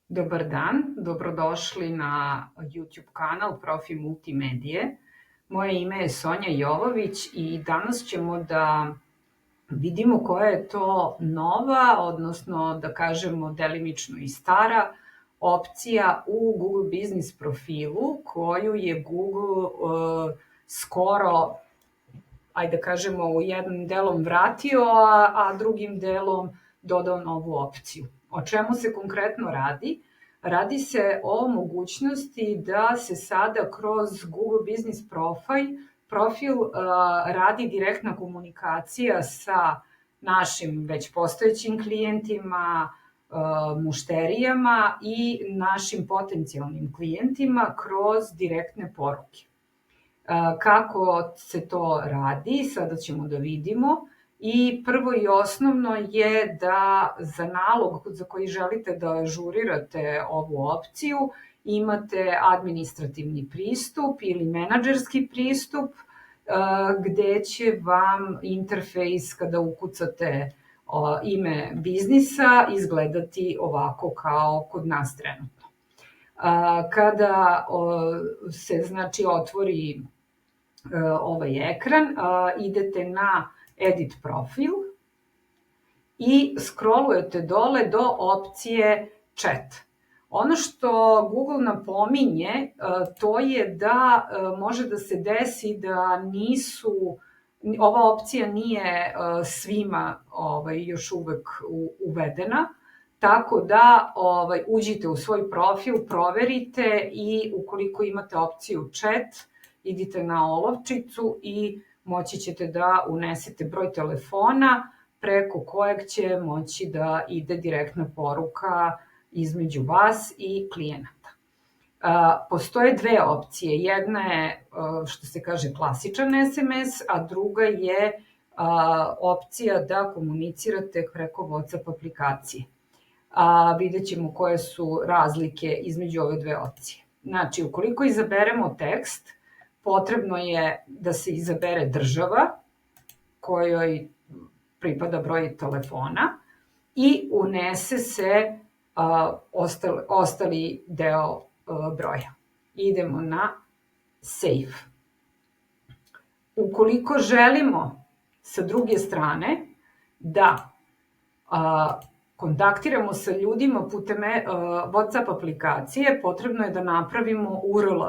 Dobar dan, dobrodošli na YouTube kanal Profi Multimedije. Moje ime je Sonja Jovović i danas ćemo da vidimo koja je to nova, odnosno da kažemo delimično i stara, opcija u Google Business profilu koju je Google skoro, ajde da kažemo, u jednim delom vratio, a drugim delom dodao novu opciju. O čemu se konkretno radi? Radi se o mogućnosti da se sada kroz Google Business profil radi direktna komunikacija sa našim već postojećim klijentima, mušterijama i našim potencijalnim klijentima kroz direktne poruke. Kako se to radi, sada ćemo da vidimo. I prvo i osnovno je da za nalog za koji želite da ažurirate ovu opciju imate administrativni pristup ili menadžerski pristup gde će vam interfejs kada ukucate ime biznisa izgledati ovako kao kod nas trenutno. Kada se otvori ovaj ekran, idete na Edit profil i scrollujete dole do opcije Chat. Ono što Google napominje, to je da može da se desi da ova opcija nije svima još uvek uvedena, tako da uđite u svoj profil, proverite i ukoliko imate opciju Chat, idite na olovčicu i moći ćete da unesete broj telefona preko kojeg će moći da ide direktna poruka između vas i klijenata. Postoje dve opcije. Jedna je, što se kaže, klasičan SMS, a druga je opcija da komunicirate preko WhatsApp aplikacije. Vidjet ćemo koje su razlike između ove dve opcije. Znači, ukoliko izaberemo tekst, potrebno je da se izabere država kojoj pripada broj telefona i unese se ostali deo broja. Idemo na Save. Ukoliko želimo sa druge strane da kontaktiramo sa ljudima putem WhatsApp aplikacije, potrebno je da napravimo URL.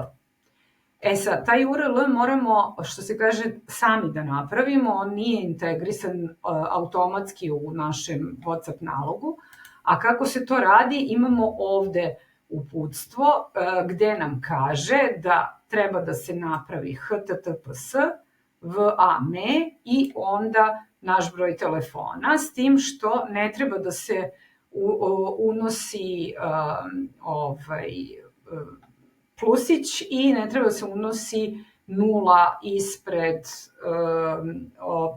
Sad, taj URL moramo, što se kaže, sami da napravimo, on nije integrisan automatski u našem WhatsApp nalogu, a kako se to radi, imamo ovde uputstvo gde nam kaže da treba da se napravi HTTPS, VAME i onda naš broj telefona, s tim što ne treba da se unosi plusić i ne treba da se unosi nula ispred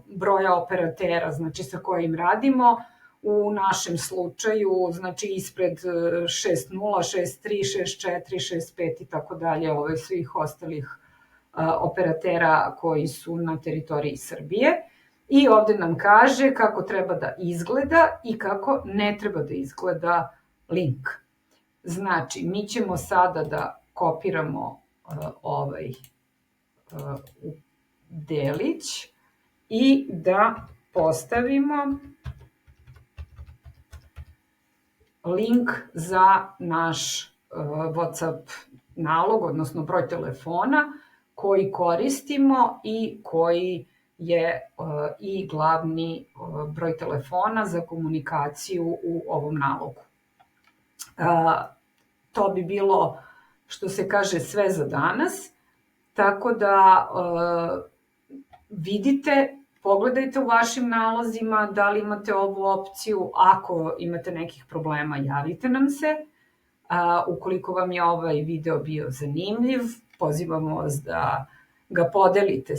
broja operatera, znači sa kojim radimo. U našem slučaju, znači ispred 6.0, 6.3, 6.4, 6.5 i tako dalje, svih ostalih operatera koji su na teritoriji Srbije. I ovde nam kaže kako treba da izgleda i kako ne treba da izgleda link. Znači, mi ćemo sada da kopiramo ovaj delić i da postavimo link za naš WhatsApp nalog, odnosno broj telefona koji koristimo i koji je i glavni broj telefona za komunikaciju u ovom nalogu. To bi bilo, što se kaže, sve za danas, tako da vidite, pogledajte u vašim nalozima da li imate ovu opciju. Ako imate nekih problema, javite nam se. Ukoliko vam je ovaj video bio zanimljiv, pozivamo vas da ga podelite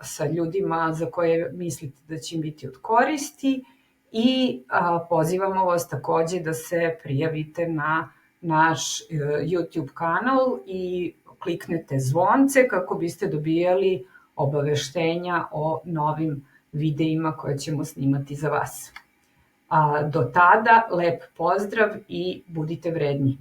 sa ljudima za koje mislite da će im biti od koristi i pozivamo vas takođe da se prijavite na naš YouTube kanal i kliknete zvonce kako biste dobijali obaveštenja o novim videima koje ćemo snimati za vas. Do tada, lep pozdrav i budite vredni.